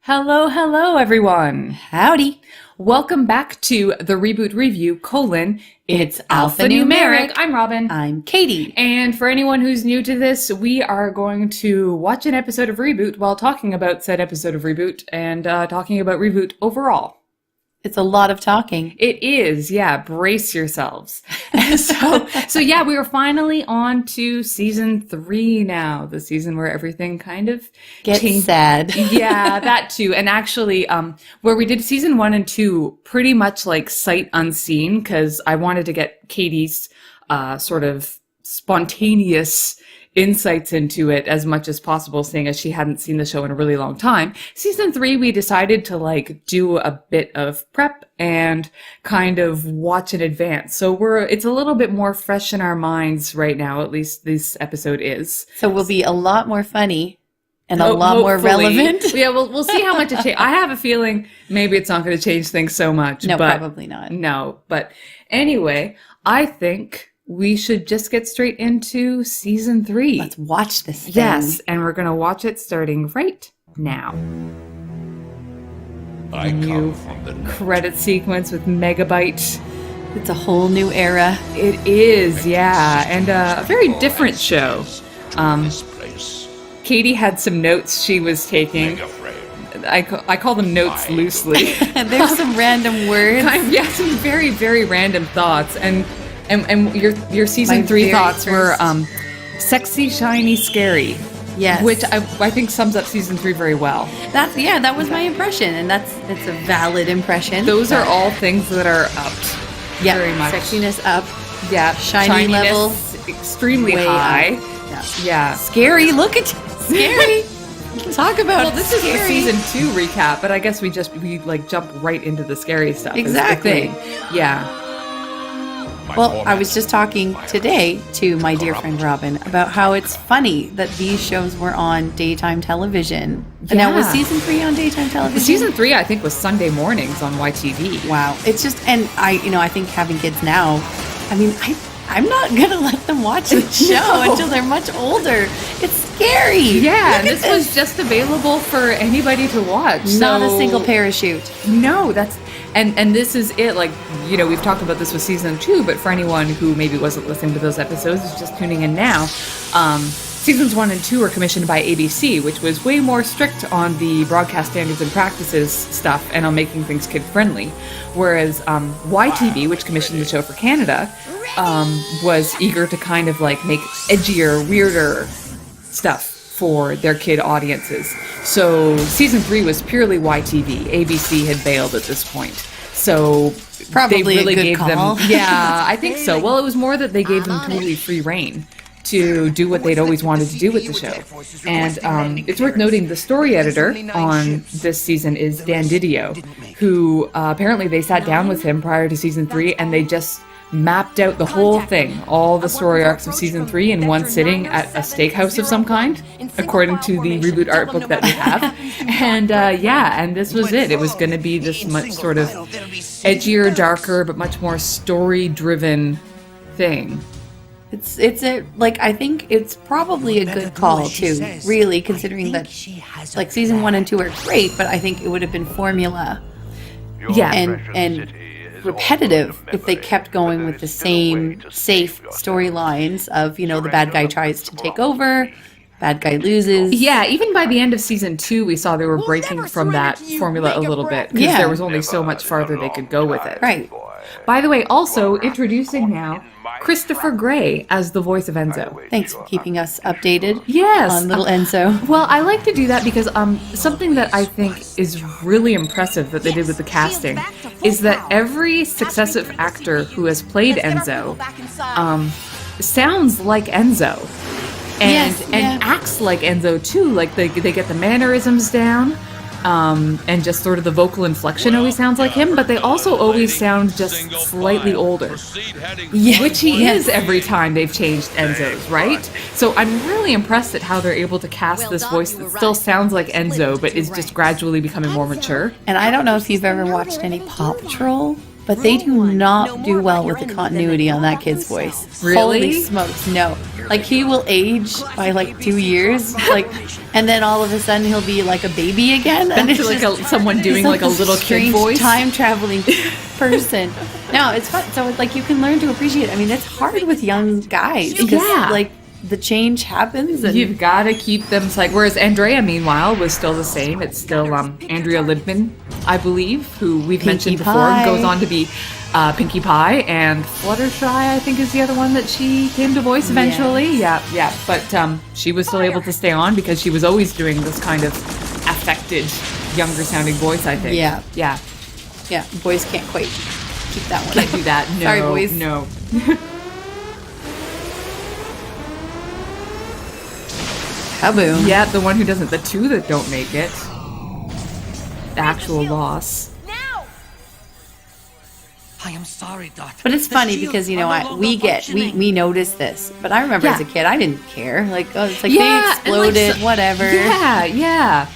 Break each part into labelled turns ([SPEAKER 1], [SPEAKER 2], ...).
[SPEAKER 1] Hello, hello, everyone.
[SPEAKER 2] Howdy.
[SPEAKER 1] Welcome back to the ReBoot Review, It's Alphanumeric. I'm Robin.
[SPEAKER 2] I'm Katie.
[SPEAKER 1] And for anyone who's new to this, we are going to watch an episode of ReBoot while talking about said episode of ReBoot and talking about ReBoot overall.
[SPEAKER 2] It's a lot of talking.
[SPEAKER 1] It is, yeah. Brace yourselves. So yeah, we are finally on to season 3 now. The season where everything kind of
[SPEAKER 2] Gets sad.
[SPEAKER 1] Yeah, that too. And actually, where we did season 1 and 2 pretty much like sight unseen, because I wanted to get Katie's sort of spontaneous insights into it as much as possible, seeing as she hadn't seen the show in a really long time. Season 3, we decided to do a bit of prep and kind of watch in advance. So it's a little bit more fresh in our minds right now, at least this episode is.
[SPEAKER 2] So we'll be a lot more funny and a lot more relevant.
[SPEAKER 1] Yeah, we'll see how much it changes. I have a feeling maybe it's not going to change things so much.
[SPEAKER 2] No, probably not.
[SPEAKER 1] No, but anyway, I think we should just get straight into season 3.
[SPEAKER 2] Let's watch this thing.
[SPEAKER 1] Yes, and we're going to watch it starting right now. New credit sequence with Megabyte.
[SPEAKER 2] It's a whole new era.
[SPEAKER 1] It is, yeah, and a very different show. Katie had some notes she was taking. I call them notes loosely.
[SPEAKER 2] There's some random words.
[SPEAKER 1] Yeah, some very, very random thoughts. And your season 3 thoughts were sexy, shiny, scary.
[SPEAKER 2] Yes.
[SPEAKER 1] Which I think sums up season 3 very well.
[SPEAKER 2] That was my impression, and it's a valid impression.
[SPEAKER 1] Those are all things that are upped.
[SPEAKER 2] Yeah,
[SPEAKER 1] very much.
[SPEAKER 2] Sexiness up.
[SPEAKER 1] Yeah,
[SPEAKER 2] shiny level
[SPEAKER 1] extremely high. Yeah.
[SPEAKER 2] Scary. Look at scary. Talk about
[SPEAKER 1] well, this
[SPEAKER 2] scary.
[SPEAKER 1] is the season 2 recap, but I guess we jump right into the scary stuff.
[SPEAKER 2] Exactly.
[SPEAKER 1] Is the thing. Yeah.
[SPEAKER 2] Well, I was just talking today to my dear friend Robin about how it's funny that these shows were on daytime television.
[SPEAKER 1] Yeah.
[SPEAKER 2] Now, was season 3 on daytime television?
[SPEAKER 1] Season 3, I think, was Sunday mornings on YTV.
[SPEAKER 2] Wow. It's just, and I think having kids now, I'm not going to let them watch the show until they're much older. It's scary.
[SPEAKER 1] Yeah, this was just available for anybody to watch.
[SPEAKER 2] Not a single parachute.
[SPEAKER 1] No, and this is it. We've talked about this with season 2, but for anyone who maybe wasn't listening to those episodes, is just tuning in now, seasons 1 and 2 were commissioned by ABC, which was way more strict on the broadcast standards and practices stuff and on making things kid-friendly. Whereas YTV, which commissioned the show for Canada, was eager to kind of make edgier, weirder stuff for their kid audiences. So season 3 was purely YTV. ABC had bailed at this point. So
[SPEAKER 2] probably
[SPEAKER 1] they really
[SPEAKER 2] a good
[SPEAKER 1] gave
[SPEAKER 2] call.
[SPEAKER 1] them. Yeah, I think so. Well, it was more that they gave them totally free reign to do what they'd always wanted to do with the show. And it's worth noting the story editor on this season is Dan Didio, who apparently they sat down with him prior to season 3 and they just mapped out the whole thing, all the story arcs of season 3 in one sitting at a steakhouse of some kind, according to the ReBoot art book that we have. And and this was it. It was going to be this much sort of edgier, darker, but much more story-driven thing.
[SPEAKER 2] I think it's probably a good call too, really, considering that season 1 and 2 are great, but I think it would have been formula.
[SPEAKER 1] Yeah.
[SPEAKER 2] And repetitive if they kept going with the same safe storylines of, the bad guy tries to take over, bad guy loses.
[SPEAKER 1] Yeah, even by the end of season 2, we saw they were breaking from that formula a little bit because there was only so much farther they could go with it.
[SPEAKER 2] Right.
[SPEAKER 1] By the way, also introducing now Christopher Gray as the voice of Enzo.
[SPEAKER 2] Thanks for keeping us updated.
[SPEAKER 1] Yes,
[SPEAKER 2] on little Enzo.
[SPEAKER 1] Well, I like to do that because something that I think is really impressive that they did with the casting is that every successive actor who has played Enzo sounds like Enzo. And acts like Enzo too. They get the mannerisms down. And just sort of the vocal inflection always sounds like him, but they also always sound just slightly older, which he is every time they've changed Enzo's, right? So I'm really impressed at how they're able to cast this voice that still sounds like Enzo, but is just gradually becoming more mature.
[SPEAKER 2] And I don't know if you've ever watched any Paw Patrol. But they do not do well with the continuity on that kid's voice.
[SPEAKER 1] Really?
[SPEAKER 2] Holy smokes, no. Like, he will age by, like, 2 years, like, and then all of a sudden he'll be, like, a baby again. And
[SPEAKER 1] Back to, like, someone doing, like, a little kid
[SPEAKER 2] strange
[SPEAKER 1] voice.
[SPEAKER 2] time-traveling person. No, it's fun. So, it's like, you can learn to appreciate it. I mean, it's hard with young guys. Because,
[SPEAKER 1] Yeah.
[SPEAKER 2] like, the change happens. And
[SPEAKER 1] You've got to keep them whereas Andrea, meanwhile, was still the same. It's still Andrea Lidman, I believe, who we've mentioned before,
[SPEAKER 2] Pie.
[SPEAKER 1] goes on to be Pinkie Pie, and Fluttershy, I think, is the other one that she came to voice eventually. Yeah. But she was still able to stay on because she was always doing this kind of affected, younger-sounding voice, I think.
[SPEAKER 2] Yeah.
[SPEAKER 1] Yeah.
[SPEAKER 2] Yeah, boys can't quite keep that one.
[SPEAKER 1] Can't do that. No.
[SPEAKER 2] Sorry, boys.
[SPEAKER 1] No.
[SPEAKER 2] Kaboom.
[SPEAKER 1] Yeah, the one who doesn't. The two that don't make it. The actual loss.
[SPEAKER 3] I am sorry, Dot.
[SPEAKER 2] But it's funny because, you know, we notice this. But I remember as a kid, I didn't care. Like, oh, it's like they exploded, whatever.
[SPEAKER 1] Yeah.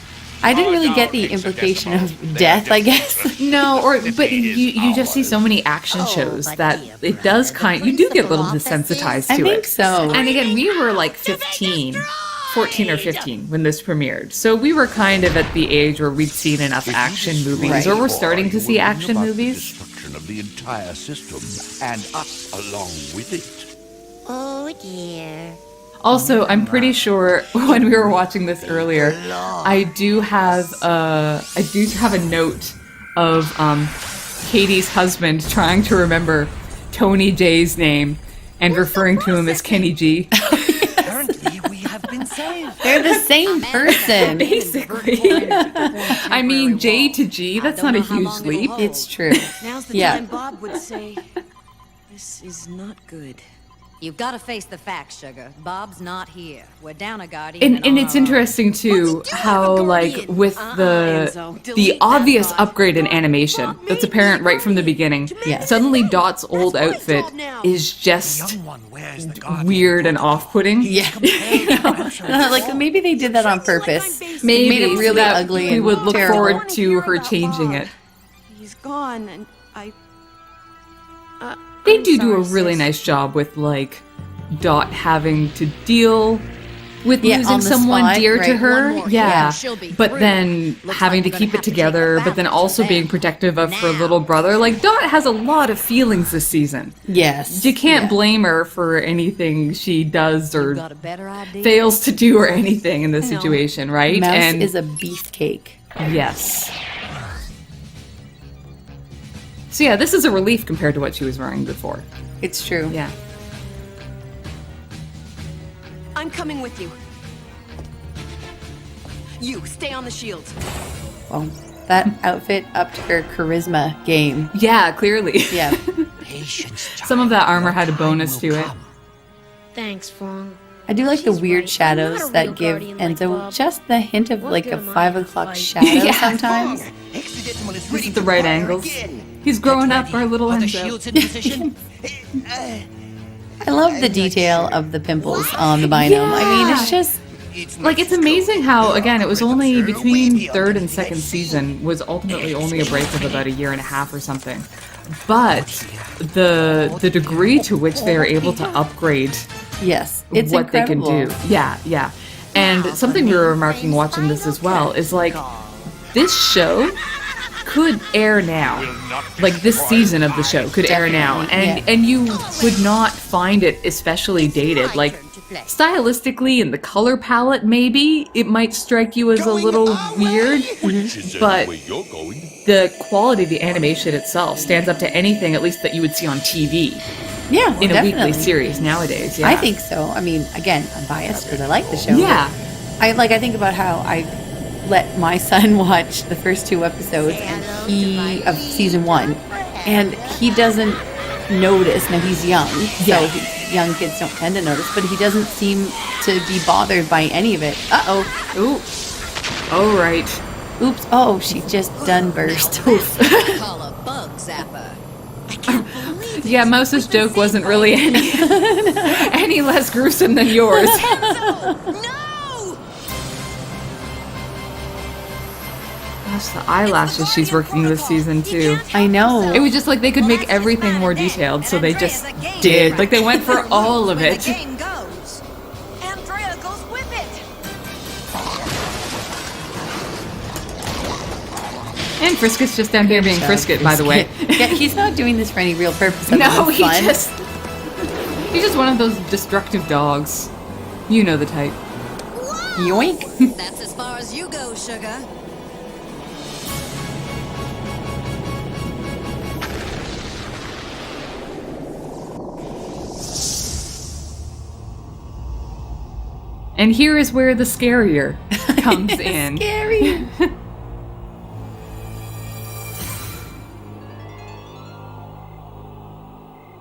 [SPEAKER 2] I didn't really get the implication of death, I guess.
[SPEAKER 1] No, but you just see so many action shows that it does you do get a little desensitized to it.
[SPEAKER 2] I think so.
[SPEAKER 1] And again, we were like 14 or 15 when this premiered. So we were kind of at the age where we'd seen enough action movies,
[SPEAKER 2] Right.
[SPEAKER 1] or we're starting to see action movies.
[SPEAKER 4] Destruction of the entire system, and us along with it.
[SPEAKER 5] Oh dear.
[SPEAKER 1] Also, I'm pretty sure when we were watching this earlier, I do have a note of Katie's husband trying to remember Tony J's name and referring to him as Kenny G.
[SPEAKER 3] Apparently, we have been saved.
[SPEAKER 2] They're the same person.
[SPEAKER 1] Basically. I mean, J to G, that's not a huge leap.
[SPEAKER 2] It's true.
[SPEAKER 6] Now's the
[SPEAKER 2] Yeah.
[SPEAKER 6] time Bob would say, this is not good.
[SPEAKER 5] You've got to face the facts, Sugar. Bob's not here. We're down a guardian.
[SPEAKER 1] And it's interesting too how like with the obvious upgrade in animation that's apparent right from the beginning.
[SPEAKER 2] Yes.
[SPEAKER 1] Suddenly Dot's old outfit is just
[SPEAKER 3] Young one wears the guardian
[SPEAKER 1] weird and off-putting.
[SPEAKER 2] Yeah. Like, maybe they did that on purpose.
[SPEAKER 1] Maybe
[SPEAKER 2] Made it
[SPEAKER 1] so
[SPEAKER 2] really
[SPEAKER 1] that
[SPEAKER 2] ugly
[SPEAKER 1] we
[SPEAKER 2] and
[SPEAKER 1] would look
[SPEAKER 2] terrible.
[SPEAKER 1] forward to her changing it.
[SPEAKER 6] He's gone, and
[SPEAKER 1] They
[SPEAKER 6] I'm
[SPEAKER 1] do a
[SPEAKER 6] sorry,
[SPEAKER 1] really
[SPEAKER 6] sis.
[SPEAKER 1] nice job with like Dot having to deal with
[SPEAKER 2] Yeah,
[SPEAKER 1] losing
[SPEAKER 2] on the
[SPEAKER 1] someone
[SPEAKER 2] spot,
[SPEAKER 1] dear to
[SPEAKER 2] right.
[SPEAKER 1] her.
[SPEAKER 5] One more
[SPEAKER 1] Yeah.
[SPEAKER 5] hit, she'll be
[SPEAKER 1] But
[SPEAKER 5] through.
[SPEAKER 1] then
[SPEAKER 5] Looks
[SPEAKER 1] having
[SPEAKER 5] like
[SPEAKER 1] to
[SPEAKER 5] we're
[SPEAKER 1] keep
[SPEAKER 5] gonna
[SPEAKER 1] it
[SPEAKER 5] have to take
[SPEAKER 1] together,
[SPEAKER 5] her
[SPEAKER 1] but then
[SPEAKER 5] back
[SPEAKER 1] also
[SPEAKER 5] to
[SPEAKER 1] being
[SPEAKER 5] them.
[SPEAKER 1] protective of her
[SPEAKER 5] Now.
[SPEAKER 1] little brother. Like Dot has a lot of feelings this season.
[SPEAKER 2] Yes.
[SPEAKER 1] You can't
[SPEAKER 2] Yeah.
[SPEAKER 1] blame her for anything she does or
[SPEAKER 5] Got a better idea?
[SPEAKER 1] fails to do or anything in this situation, right?
[SPEAKER 2] Mouse
[SPEAKER 1] and
[SPEAKER 2] is a beefcake.
[SPEAKER 1] yes. So yeah, this is a relief compared to what she was wearing before.
[SPEAKER 2] It's true.
[SPEAKER 1] Yeah.
[SPEAKER 6] I'm coming with you. You, stay on the shields.
[SPEAKER 2] Well, that outfit upped her charisma game.
[SPEAKER 1] Yeah, clearly.
[SPEAKER 2] Yeah.
[SPEAKER 3] Patience,
[SPEAKER 1] Some of that armor had a bonus to it.
[SPEAKER 7] Thanks, Fong.
[SPEAKER 2] I do like the
[SPEAKER 7] She's
[SPEAKER 2] weird
[SPEAKER 7] right.
[SPEAKER 2] shadows
[SPEAKER 7] I'm not a
[SPEAKER 2] that
[SPEAKER 7] real
[SPEAKER 2] give
[SPEAKER 7] guardian like
[SPEAKER 2] Enzo
[SPEAKER 7] Bob.
[SPEAKER 2] just the hint of
[SPEAKER 7] What
[SPEAKER 2] like
[SPEAKER 7] good
[SPEAKER 2] a
[SPEAKER 7] am I
[SPEAKER 2] 5
[SPEAKER 7] in a
[SPEAKER 2] o'clock
[SPEAKER 7] fight?
[SPEAKER 2] shadow
[SPEAKER 1] Yeah.
[SPEAKER 2] sometimes.
[SPEAKER 3] Hexadecimal is
[SPEAKER 1] This
[SPEAKER 3] ready
[SPEAKER 1] is the
[SPEAKER 3] to
[SPEAKER 1] right
[SPEAKER 3] fire
[SPEAKER 1] angles.
[SPEAKER 3] again.
[SPEAKER 1] He's growing
[SPEAKER 3] Get
[SPEAKER 1] up, our
[SPEAKER 3] ready.
[SPEAKER 1] little
[SPEAKER 3] Are the
[SPEAKER 1] Enzo.
[SPEAKER 3] shields in position?
[SPEAKER 2] I love the detail of the pimples on the binom. I mean, it's just
[SPEAKER 1] Like, it's amazing how, again, it was only between third and second season was ultimately only a break of about a year and a half or something. But the degree to which they are able to upgrade
[SPEAKER 2] yes, it's
[SPEAKER 1] what
[SPEAKER 2] incredible.
[SPEAKER 1] they can do. Yeah. And something we were remarking watching this as well is like, this show could air now. Like, this season of the show could air now. And you would not find it especially dated. Like, stylistically and the color palette, maybe it might strike you as a little weird, but the quality of the animation itself stands up to anything, at least that you would see on TV
[SPEAKER 2] Yeah,
[SPEAKER 1] in a
[SPEAKER 2] definitely.
[SPEAKER 1] weekly series nowadays. Yeah.
[SPEAKER 2] I think so. I mean, again, I'm biased because I like the show.
[SPEAKER 1] Yeah.
[SPEAKER 2] I think about how I let my son watch the first 2 episodes of season 1, and he doesn't notice. Now he's young, so young kids don't tend to notice, but he doesn't seem to be bothered by any of it.
[SPEAKER 1] Ooh. Oh, right.
[SPEAKER 2] Oops. Oh, she just done burst. Oof.
[SPEAKER 5] Call a bug zapper.
[SPEAKER 1] Yeah, Mouse's joke wasn't really any less gruesome than yours.
[SPEAKER 5] No!
[SPEAKER 1] gosh, the eyelashes she's working this season too.
[SPEAKER 2] I know.
[SPEAKER 1] It was just like they could make everything more detailed, so they just did. Like they went for all of it.
[SPEAKER 5] Game goes. Andrea goes with it.
[SPEAKER 1] And Friskett's just down here being Frisket, by the way.
[SPEAKER 2] Yeah, he's not doing this for any real purpose. other
[SPEAKER 1] No,
[SPEAKER 2] than
[SPEAKER 1] he's just one of those destructive dogs. You know the type.
[SPEAKER 2] Yoink.
[SPEAKER 5] That's as far as you go, sugar.
[SPEAKER 1] And here is where the scarier comes in.
[SPEAKER 2] Scary.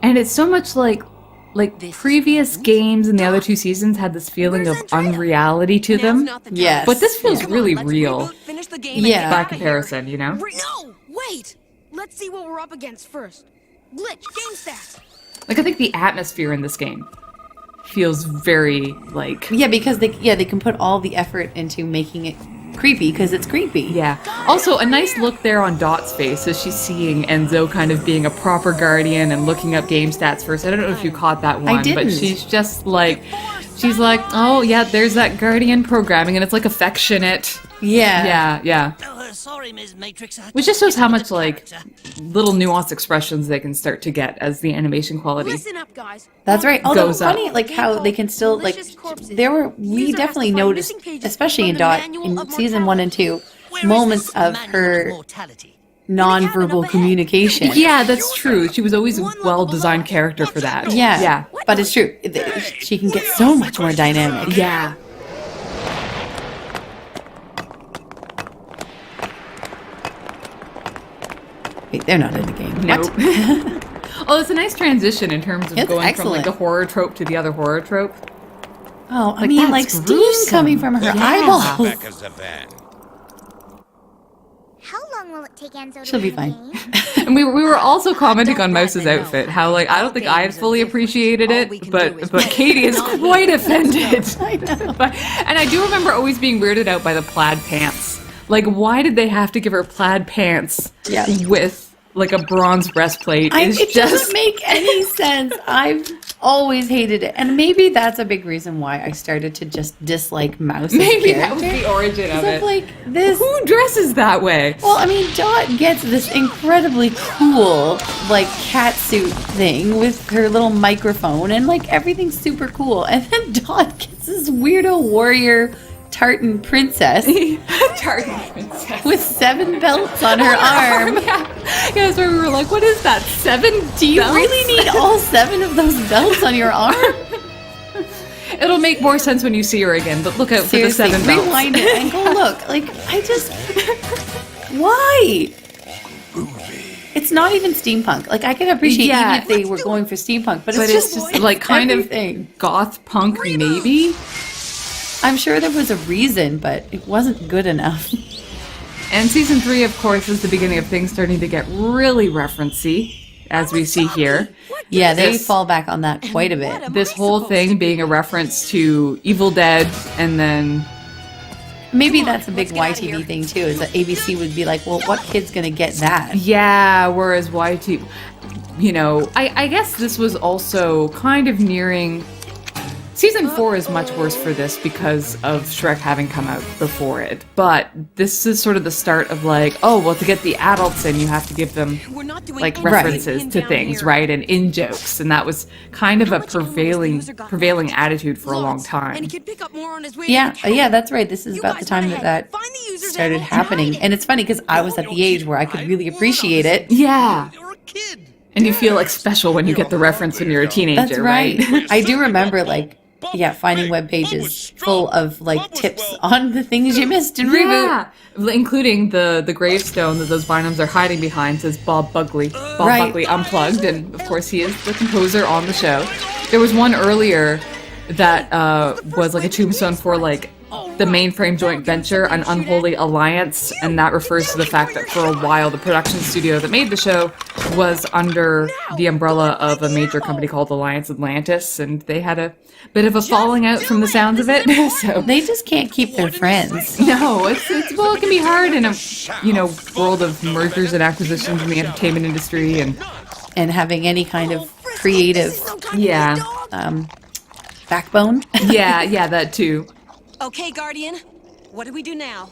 [SPEAKER 1] And it's so much like previous games in the other two seasons had this feeling of unreality to them.
[SPEAKER 2] Yes.
[SPEAKER 1] But this feels really real
[SPEAKER 2] Yeah.
[SPEAKER 1] by comparison, you know?
[SPEAKER 7] No! Wait! Let's see what we're up against first. Glitch, game stats.
[SPEAKER 1] Like I think the atmosphere in this game feels very like
[SPEAKER 2] Yeah, because they can put all the effort into making it creepy because it's creepy.
[SPEAKER 1] yeah. Also, a nice look there on Dot's face as she's seeing Enzo kind of being a proper guardian and looking up game stats first. I don't know if you caught that one, but
[SPEAKER 2] didn't.
[SPEAKER 1] she's just like, oh yeah, there's that guardian programming, and it's like affectionate.
[SPEAKER 2] Yeah.
[SPEAKER 1] Yeah.
[SPEAKER 3] Sorry, Ms. Matrix.
[SPEAKER 1] Which just shows how much like little nuanced expressions they can start to get as the animation quality.
[SPEAKER 7] Listen up, guys.
[SPEAKER 2] That's right. Although
[SPEAKER 1] Goes up.
[SPEAKER 2] funny, like how they can still like we definitely noticed, especially in Dot in season 1 and 2, moments of her nonverbal communication.
[SPEAKER 1] Yeah, that's true. She was always a well-designed character for that.
[SPEAKER 2] Yeah, but it's true. She can get so much more dynamic.
[SPEAKER 1] Yeah.
[SPEAKER 2] Wait, they're not in the game.
[SPEAKER 1] Nope.
[SPEAKER 2] What?
[SPEAKER 1] Oh, it's a nice transition in terms of
[SPEAKER 2] It's
[SPEAKER 1] going
[SPEAKER 2] excellent.
[SPEAKER 1] from like the horror trope to the other horror trope.
[SPEAKER 2] Oh, I
[SPEAKER 1] Like,
[SPEAKER 2] mean,
[SPEAKER 1] that's
[SPEAKER 2] like steam
[SPEAKER 1] gruesome.
[SPEAKER 2] coming from her eyeballs.
[SPEAKER 4] Becca's the van.
[SPEAKER 8] How long will it take Enzo to
[SPEAKER 2] She'll be
[SPEAKER 8] win the
[SPEAKER 2] fine.
[SPEAKER 8] game?
[SPEAKER 1] And we were also commenting on Mouse's outfit. How like I don't think I had fully appreciated it, but Katie is quite offended.
[SPEAKER 2] I know.
[SPEAKER 1] And I do remember always being weirded out by the plaid pants. Like, why did they have to give her plaid pants
[SPEAKER 2] Yeah.
[SPEAKER 1] with like a bronze breastplate?
[SPEAKER 2] It doesn't make any sense. I've always hated it, and maybe that's a big reason why I started to just dislike Mouse.
[SPEAKER 1] maybe
[SPEAKER 2] as a
[SPEAKER 1] that was
[SPEAKER 2] character.
[SPEAKER 1] the origin of
[SPEAKER 2] Because
[SPEAKER 1] it.
[SPEAKER 2] like this.
[SPEAKER 1] Who dresses that way?
[SPEAKER 2] Well, I mean, Dot gets this incredibly cool, like, catsuit thing with her little microphone, and, like, everything's super cool. And then Dot gets this weirdo warrior tartan princess
[SPEAKER 1] Tartan princess.
[SPEAKER 2] with 7 belts on her arm.
[SPEAKER 1] Yeah, that's why we were like, what is that? 7
[SPEAKER 2] Do you
[SPEAKER 1] belts?
[SPEAKER 2] really need all 7 of those belts on your arm?
[SPEAKER 1] It'll make more sense when you see her again, but look out
[SPEAKER 2] Seriously,
[SPEAKER 1] for the 7 belts.
[SPEAKER 2] rewind it and go look. Like, I just... Why? It's not even steampunk. Like, I can appreciate
[SPEAKER 1] Yeah.
[SPEAKER 2] even if they were going for steampunk, but
[SPEAKER 1] But
[SPEAKER 2] it's
[SPEAKER 1] it's just like kind
[SPEAKER 2] everything.
[SPEAKER 1] of goth punk, maybe.
[SPEAKER 2] I'm sure there was a reason, but it wasn't good enough.
[SPEAKER 1] And season 3, of course, is the beginning of things starting to get really referencey, as we see here.
[SPEAKER 2] Yeah, they
[SPEAKER 1] This-
[SPEAKER 2] fall back on that quite a bit.
[SPEAKER 1] This whole thing being a reference to Evil Dead, and then
[SPEAKER 2] Maybe that's a big YTV thing too, is that ABC would be like, well, what kid's gonna get that?
[SPEAKER 1] yeah, whereas YT, you know, I guess this was also kind of nearing. Season 4 is much worse for this because of Shrek having come out before it. But this is sort of the start of like, oh, well, to get the adults in, you have to give them like references to things, right? And in jokes. And that was kind of a prevailing attitude for a long time.
[SPEAKER 2] Yeah, that's right. This is about the time that started happening. And it's funny because I was at the age where I could really appreciate it.
[SPEAKER 1] Yeah.
[SPEAKER 3] You're a kid.
[SPEAKER 1] And you feel like special when you get the reference when you're a teenager,
[SPEAKER 2] That's right. I do remember finding web pages full of like tips on the things you missed in ReBoot.
[SPEAKER 1] Yeah, including the gravestone that those Bynums are hiding behind says Bob Buckley. Bob
[SPEAKER 2] Right.
[SPEAKER 1] Buckley Unplugged, and of course he is the composer on the show. There was one earlier that was like a tombstone for like the mainframe joint venture an unholy alliance, and that refers to the fact that for a while the production studio that made the show was under the umbrella of a major company called Alliance Atlantis, and they had a bit of a falling out from the sounds of it. So
[SPEAKER 2] They just can't keep their friends.
[SPEAKER 1] no, it's well, it can be hard in a world of mergers and acquisitions in the entertainment industry, and
[SPEAKER 2] having any kind of creative
[SPEAKER 1] yeah,
[SPEAKER 2] backbone.
[SPEAKER 1] yeah, that too.
[SPEAKER 6] Okay, Guardian. What do we do now?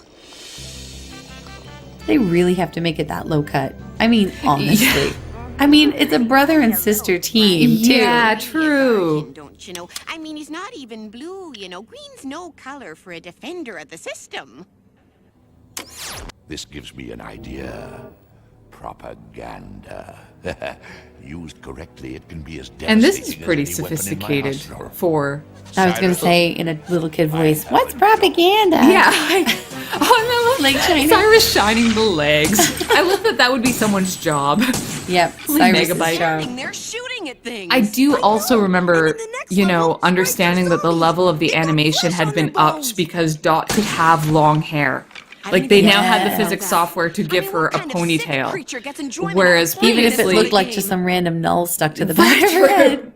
[SPEAKER 2] They really have to make it that low cut. I mean, honestly. I mean, it's a brother and sister team, too.
[SPEAKER 1] Yeah, true.
[SPEAKER 8] Don't you know? I mean, he's not even blue, you know. Green's no color for a defender of the system.
[SPEAKER 4] This gives me an idea. Propaganda. Used correctly, it can be as devastating
[SPEAKER 1] And this is
[SPEAKER 4] as
[SPEAKER 1] pretty
[SPEAKER 4] any weapon in my
[SPEAKER 1] sophisticated
[SPEAKER 4] arsenal.
[SPEAKER 1] for.
[SPEAKER 2] I was going to say in a little kid voice, what's propaganda?
[SPEAKER 1] Yeah. Oh no,
[SPEAKER 2] Leg shining.
[SPEAKER 1] Cyrus shining the legs. I love that would be someone's job.
[SPEAKER 2] Yep.
[SPEAKER 1] Megabyte.
[SPEAKER 2] Cyrus's job.
[SPEAKER 6] They're shooting at things.
[SPEAKER 1] I do also remember, understanding that the level of the animation had been upped because Dot could have long hair. Like, they now had the
[SPEAKER 2] Yeah.
[SPEAKER 1] physics software to give her a ponytail. Whereas
[SPEAKER 2] Even if it
[SPEAKER 1] previously-
[SPEAKER 2] looked like just some random null stuck to the back of her head.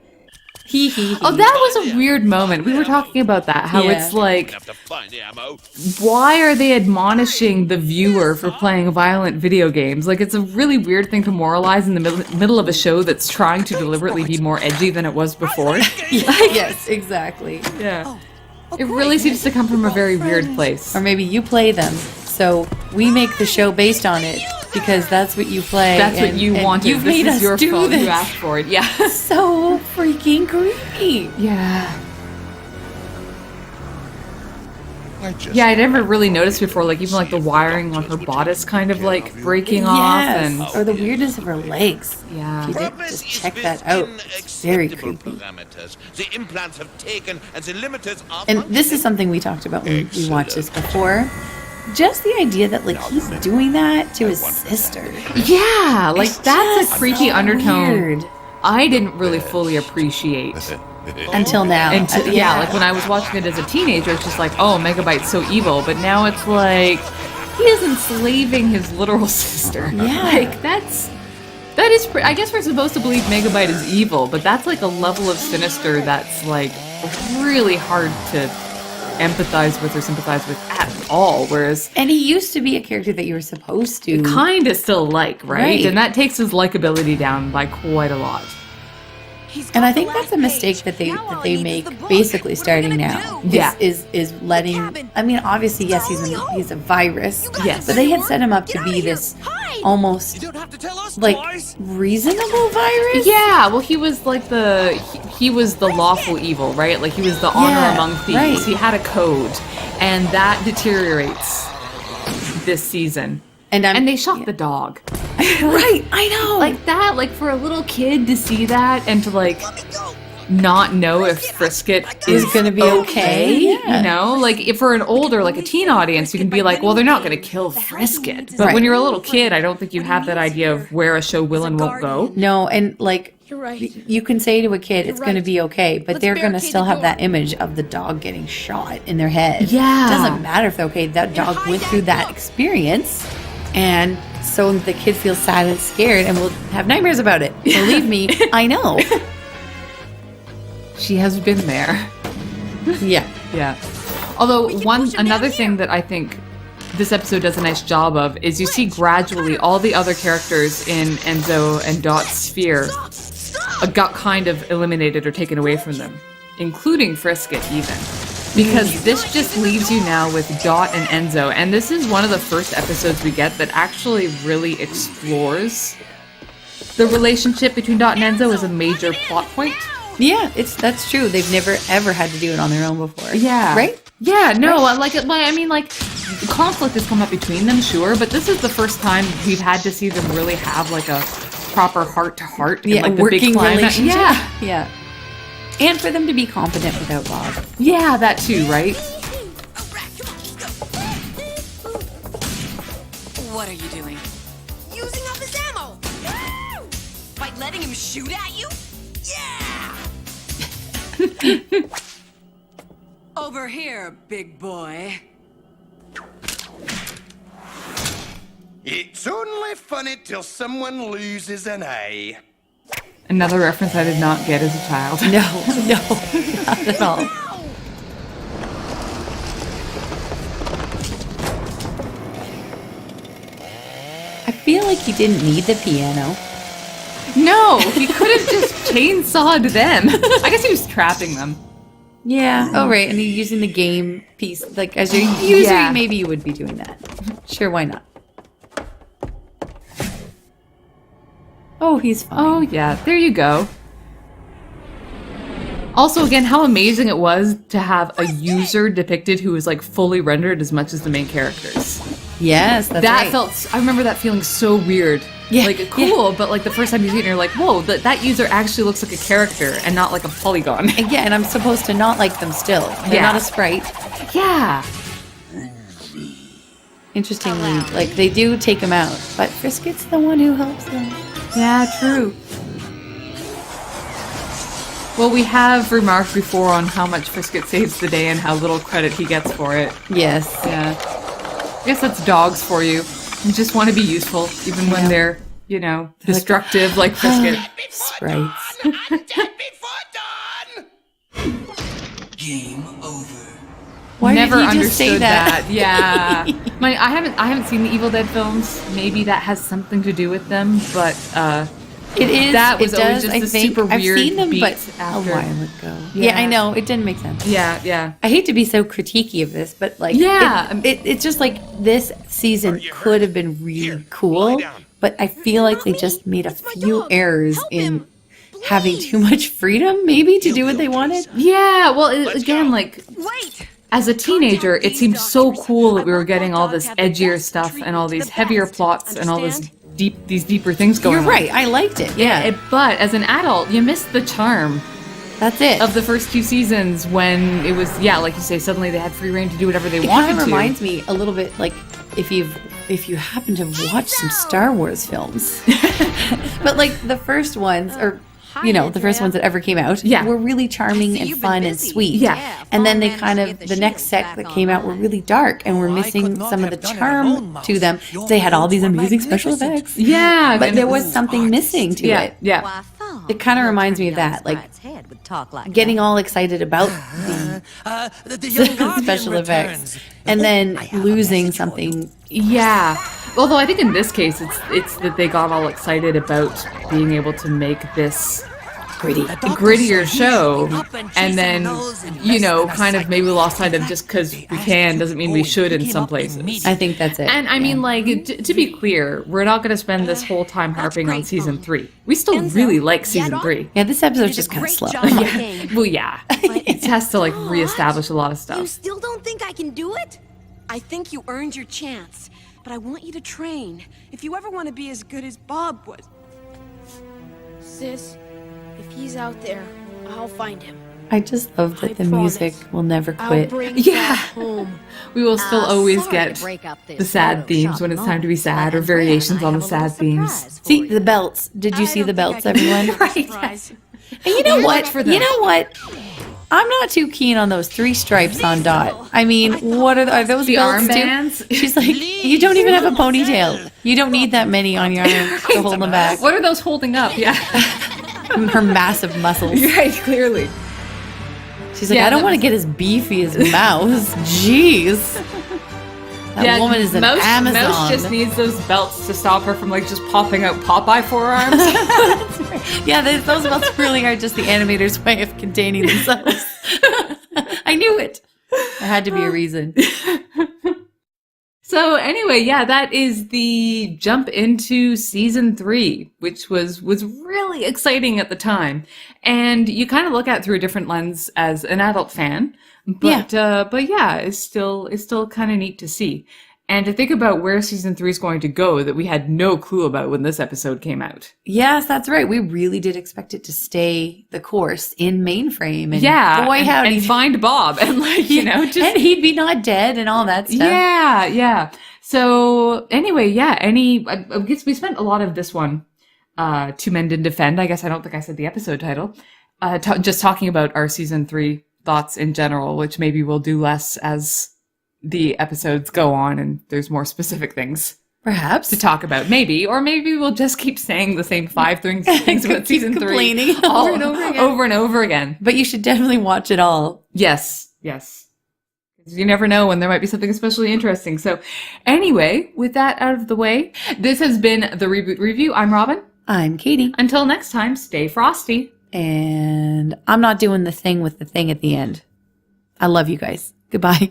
[SPEAKER 2] Hee hee hee.
[SPEAKER 1] Oh, that was a weird moment. We were talking about that. How
[SPEAKER 2] Yeah.
[SPEAKER 1] it's like,
[SPEAKER 4] Have to find the ammo.
[SPEAKER 1] why are they admonishing the viewer for playing violent video games? Like, it's a really weird thing to moralize in the middle of a show that's trying to deliberately be more edgy than it was before.
[SPEAKER 2] Yes, exactly.
[SPEAKER 1] Yeah. It really seems to come from a very weird place.
[SPEAKER 2] Or maybe you play them, so we make the show based on it because that's what you play.
[SPEAKER 1] That's what
[SPEAKER 2] and-
[SPEAKER 1] you
[SPEAKER 2] and
[SPEAKER 1] wanted.
[SPEAKER 2] You've
[SPEAKER 1] This
[SPEAKER 2] made
[SPEAKER 1] is
[SPEAKER 2] us
[SPEAKER 1] your
[SPEAKER 2] do
[SPEAKER 1] fault.
[SPEAKER 2] this.
[SPEAKER 1] You asked for it. Yeah.
[SPEAKER 2] So freaking creepy.
[SPEAKER 1] Yeah.
[SPEAKER 4] Yeah,
[SPEAKER 1] I never really noticed before, like, even like the wiring on her bodice kind of like breaking off, and
[SPEAKER 2] Or the weirdness of her legs.
[SPEAKER 1] yeah.
[SPEAKER 2] You did just check that out. It's very creepy.
[SPEAKER 4] The implants have taken and the limiters are
[SPEAKER 2] And this is something we talked about when we watched this before. Just the idea that like he's doing that to his sister.
[SPEAKER 1] Yeah, like
[SPEAKER 2] It's
[SPEAKER 1] that's
[SPEAKER 2] just
[SPEAKER 1] a creepy
[SPEAKER 2] so
[SPEAKER 1] undertone
[SPEAKER 2] weird.
[SPEAKER 1] I didn't really fully appreciate.
[SPEAKER 2] Until now.
[SPEAKER 1] Yeah, like when I was watching it as a teenager, it's just like, oh, Megabyte's so evil. But now it's like, he is enslaving his literal sister.
[SPEAKER 2] Yeah.
[SPEAKER 1] Like, that is, I guess we're supposed to believe Megabyte is evil, but that's like a level of sinister that's like really hard to empathize with or sympathize with at all. Whereas,
[SPEAKER 2] And he used to be a character that you were supposed to.
[SPEAKER 1] kind of still like, right?
[SPEAKER 2] Right.
[SPEAKER 1] And that takes his likability down by quite a lot.
[SPEAKER 2] And I think that's a mistake that they make basically starting now.
[SPEAKER 1] Yeah.
[SPEAKER 2] Is letting. I mean, obviously, yes, he's a virus.
[SPEAKER 1] Yes.
[SPEAKER 2] But they had set him up to be this almost
[SPEAKER 3] You don't have to tell us
[SPEAKER 2] like
[SPEAKER 3] twice.
[SPEAKER 2] reasonable virus.
[SPEAKER 1] Yeah, well, he was like he was the lawful evil, right? Like he was the honor
[SPEAKER 2] Yeah,
[SPEAKER 1] among thieves.
[SPEAKER 2] right.
[SPEAKER 1] He had a code, and that deteriorates this season.
[SPEAKER 2] And
[SPEAKER 1] they shot the dog.
[SPEAKER 2] right. I know.
[SPEAKER 1] Like that, like for a little kid to see that and to like not know if Frisket is
[SPEAKER 2] gonna be okay. Yeah.
[SPEAKER 1] You know, like if for an older, like a teen audience, you can be like, well, they're not going to kill Frisket. But
[SPEAKER 2] Right.
[SPEAKER 1] when you're a little kid, I don't think you have that idea of where a show will and won't go.
[SPEAKER 2] No, and like
[SPEAKER 7] You're right.
[SPEAKER 2] you can say to a kid it's going to
[SPEAKER 7] right.
[SPEAKER 2] be okay, but
[SPEAKER 7] Let's
[SPEAKER 2] they're going to
[SPEAKER 7] barricade
[SPEAKER 2] still
[SPEAKER 7] the
[SPEAKER 2] have that
[SPEAKER 7] door.
[SPEAKER 2] image of the dog getting shot in their head.
[SPEAKER 1] Yeah.
[SPEAKER 2] It doesn't matter if they're okay. That dog went through that experience, and so the kid feels sad and scared and will have nightmares about it. Believe me, I know.
[SPEAKER 1] She has been there.
[SPEAKER 2] Yeah.
[SPEAKER 1] Yeah. Although another thing that I think this episode does a nice job of is you see gradually all the other characters in Enzo and Dot's sphere got kind of eliminated or taken away from them, including Frisket even. Because this just leaves you now with Dot and Enzo, and this is one of the first episodes we get that actually really explores the relationship between Dot and Enzo as a major plot point.
[SPEAKER 2] Yeah, that's true. They've never ever had to do it on their own before.
[SPEAKER 1] Yeah.
[SPEAKER 2] Right?
[SPEAKER 1] Yeah, no, I mean, conflict has come up between them, sure, but this is the first time we've had to see them really have, like, a proper heart-to-heart
[SPEAKER 2] Yeah,
[SPEAKER 1] in, like, the
[SPEAKER 2] working
[SPEAKER 1] big climate.
[SPEAKER 2] relationship.
[SPEAKER 1] Yeah.
[SPEAKER 2] Yeah. And for them to be competent without Bob.
[SPEAKER 1] Yeah, that too, right?
[SPEAKER 6] What are you doing?
[SPEAKER 7] Using up his ammo.
[SPEAKER 6] By letting him shoot at you?
[SPEAKER 7] Yeah.
[SPEAKER 6] Over here, big boy.
[SPEAKER 9] It's only funny till someone loses an eye.
[SPEAKER 1] Another reference I did not get as a child.
[SPEAKER 2] No, not at all. I feel like he didn't need the piano.
[SPEAKER 1] No, he could have just chainsawed them. I guess he was trapping them.
[SPEAKER 2] Yeah. Oh, right. And he's using the game piece. Like, as your user,
[SPEAKER 1] Yeah.
[SPEAKER 2] maybe you would be doing that. Sure, why not? Oh, he's fine.
[SPEAKER 1] Oh, yeah, there you go. Also, again, how amazing it was to have a user depicted who was like fully rendered as much as the main characters.
[SPEAKER 2] Yes, that's
[SPEAKER 1] That
[SPEAKER 2] right.
[SPEAKER 1] felt, I remember that feeling so weird.
[SPEAKER 2] Yeah,
[SPEAKER 1] Like, cool, but like the first time you see it, you're like, whoa, that user actually looks like a character and not like a polygon.
[SPEAKER 2] And yeah, and I'm supposed to not like them still. They're
[SPEAKER 1] Yeah.
[SPEAKER 2] not a sprite.
[SPEAKER 1] Yeah.
[SPEAKER 2] Interestingly, like, they do take him out. But Frisket's the one who helps them.
[SPEAKER 1] Yeah, true. Well, we have remarked before on how much Frisket saves the day and how little credit he gets for it.
[SPEAKER 2] Yes.
[SPEAKER 1] Yeah. I guess that's dogs for you. You just want to be useful, even when they're, you know, destructive like Frisket.
[SPEAKER 2] Sprites.
[SPEAKER 9] I'm dead before dawn!
[SPEAKER 3] Game over.
[SPEAKER 2] Why
[SPEAKER 1] Never
[SPEAKER 2] did he just say
[SPEAKER 1] understood
[SPEAKER 2] that?
[SPEAKER 1] Yeah. I haven't seen the Evil Dead films. Maybe that has something to do with them, but
[SPEAKER 2] It is.
[SPEAKER 1] That was
[SPEAKER 2] it
[SPEAKER 1] always
[SPEAKER 2] does,
[SPEAKER 1] just
[SPEAKER 2] I
[SPEAKER 1] a
[SPEAKER 2] think.
[SPEAKER 1] super
[SPEAKER 2] I've
[SPEAKER 1] weird
[SPEAKER 2] seen them,
[SPEAKER 1] beat
[SPEAKER 2] but
[SPEAKER 1] after.
[SPEAKER 2] a while ago.
[SPEAKER 1] Yeah.
[SPEAKER 2] Yeah, I know. It didn't make sense.
[SPEAKER 1] yeah.
[SPEAKER 2] I hate to be so critiquey of this, but like,
[SPEAKER 1] Yeah.
[SPEAKER 2] it's just like this season could have been really cool, but I feel like they just made a few errors in having too much freedom, maybe, to do what they wanted.
[SPEAKER 1] Yeah, well, again, like,
[SPEAKER 7] Wait!
[SPEAKER 1] as a teenager, it seemed so cool that we were getting all this edgier stuff and all these heavier plots and all these deeper things going
[SPEAKER 2] You're
[SPEAKER 1] on.
[SPEAKER 2] right. I liked it. Yeah,
[SPEAKER 1] But as an adult, you missed the charm
[SPEAKER 2] that's it.
[SPEAKER 1] of the first two seasons when it was, yeah, like you say, suddenly they had free reign to do whatever they
[SPEAKER 2] It
[SPEAKER 1] wanted
[SPEAKER 2] kind
[SPEAKER 1] to.
[SPEAKER 2] of reminds me a little bit like if you happen to watch some Star Wars films, but like the first ones, or you know, the first ones that ever came out,
[SPEAKER 1] Yeah.
[SPEAKER 2] were really charming and fun and sweet.
[SPEAKER 1] Yeah.
[SPEAKER 2] And then they kind of, the next set that came out were really dark and were missing some of the charm to them. They had all these amazing special effects.
[SPEAKER 1] Yeah.
[SPEAKER 2] But
[SPEAKER 1] and
[SPEAKER 2] there
[SPEAKER 1] it
[SPEAKER 2] was something missing to
[SPEAKER 1] Yeah,
[SPEAKER 2] it.
[SPEAKER 1] yeah.
[SPEAKER 5] Why, I thought
[SPEAKER 2] It kinda
[SPEAKER 5] your
[SPEAKER 2] reminds me of
[SPEAKER 5] young
[SPEAKER 2] that, like,
[SPEAKER 5] sprite's head would talk like
[SPEAKER 2] Getting
[SPEAKER 5] that.
[SPEAKER 2] all excited about
[SPEAKER 3] The young guardian
[SPEAKER 2] special effects
[SPEAKER 3] returns.
[SPEAKER 2] and then losing something.
[SPEAKER 1] Yeah. Although I think in this case, it's that they got all excited about being able to make this grittier show, and then, you know, kind of maybe lost sight of just because we can doesn't mean we should in some places.
[SPEAKER 2] I think that's it.
[SPEAKER 1] And I mean, like, to be clear, we're not going to spend this whole time harping on season 3. We still really like season 3.
[SPEAKER 2] Yeah, this episode's just kind of slow.
[SPEAKER 1] Well, yeah. It has to, like, reestablish a lot of
[SPEAKER 7] You
[SPEAKER 1] stuff.
[SPEAKER 7] still don't think I can do it?
[SPEAKER 6] I think you earned your chance, but I want you to train. If you ever want to be as good as Bob was.
[SPEAKER 7] Sis, if he's out there, I'll find him.
[SPEAKER 2] I just love that
[SPEAKER 7] I
[SPEAKER 2] the
[SPEAKER 7] promise.
[SPEAKER 2] music will never
[SPEAKER 7] I'll
[SPEAKER 2] quit.
[SPEAKER 7] bring
[SPEAKER 1] Yeah.
[SPEAKER 7] that home.
[SPEAKER 1] We will still always
[SPEAKER 5] Sorry
[SPEAKER 1] get
[SPEAKER 5] to break up this
[SPEAKER 1] the sad
[SPEAKER 5] Photoshop
[SPEAKER 1] themes when it's time to be
[SPEAKER 5] moment,
[SPEAKER 1] sad,
[SPEAKER 5] but
[SPEAKER 1] or variations
[SPEAKER 5] Andrea
[SPEAKER 1] on
[SPEAKER 5] and
[SPEAKER 1] the
[SPEAKER 5] I have a
[SPEAKER 1] sad
[SPEAKER 5] little
[SPEAKER 1] themes.
[SPEAKER 5] surprise for
[SPEAKER 2] See,
[SPEAKER 5] you.
[SPEAKER 2] the belts. Did you see the belts, everyone?
[SPEAKER 6] Right.
[SPEAKER 2] And you know what?
[SPEAKER 1] for them.
[SPEAKER 2] You know what? I'm not too keen on those 3 stripes on Dot. I mean, what are those
[SPEAKER 1] The
[SPEAKER 2] belts too?
[SPEAKER 1] armbands?
[SPEAKER 2] She's like, you don't even have a ponytail. You don't need that many on your arms to hold them back.
[SPEAKER 1] What are those holding up? Yeah.
[SPEAKER 2] Her massive muscles.
[SPEAKER 1] Right, clearly.
[SPEAKER 2] She's like,
[SPEAKER 1] Yeah,
[SPEAKER 2] I don't
[SPEAKER 1] that
[SPEAKER 2] want to
[SPEAKER 1] was-
[SPEAKER 2] get as beefy as Mouse. Jeez. That woman is an Amazon.
[SPEAKER 1] Mouse just needs those belts to stop her from, like, just popping out Popeye forearms.
[SPEAKER 2] Yeah, those belts really are just the animator's way of containing themselves. I knew it. There had to be a reason.
[SPEAKER 1] So anyway, yeah, that is the jump into season 3, which was really exciting at the time. And you kind of look at it through a different lens as an adult fan. But yeah, it's still kind of neat to see. And to think about where season 3 is going to go that we had no clue about when this episode came out.
[SPEAKER 2] Yes, that's right. We really did expect it to stay the course in mainframe. And
[SPEAKER 1] Yeah.
[SPEAKER 2] boy,
[SPEAKER 1] and,
[SPEAKER 2] howdy.
[SPEAKER 1] and find Bob and, like, you know, just
[SPEAKER 2] and he'd be not dead and all that stuff.
[SPEAKER 1] Yeah. So anyway, yeah, I guess we spent a lot of this one, Two Men Didn't Defend. I guess I don't think I said the episode title. Just talking about our season 3 thoughts in general, which maybe we'll do less as the episodes go on and there's more specific things
[SPEAKER 2] Perhaps.
[SPEAKER 1] to talk about. Maybe. Or maybe we'll just keep saying the same 5 things about
[SPEAKER 2] Keep
[SPEAKER 1] season 3
[SPEAKER 2] complaining
[SPEAKER 1] all
[SPEAKER 2] over and over again.
[SPEAKER 1] over and over again.
[SPEAKER 2] But you should definitely watch it all.
[SPEAKER 1] Yes. You never know when there might be something especially interesting. So anyway, with that out of the way, this has been the Reboot Review. I'm Robin.
[SPEAKER 2] I'm Katie.
[SPEAKER 1] Until next time, stay frosty.
[SPEAKER 2] And I'm not doing the thing with the thing at the end. I love you guys. Goodbye.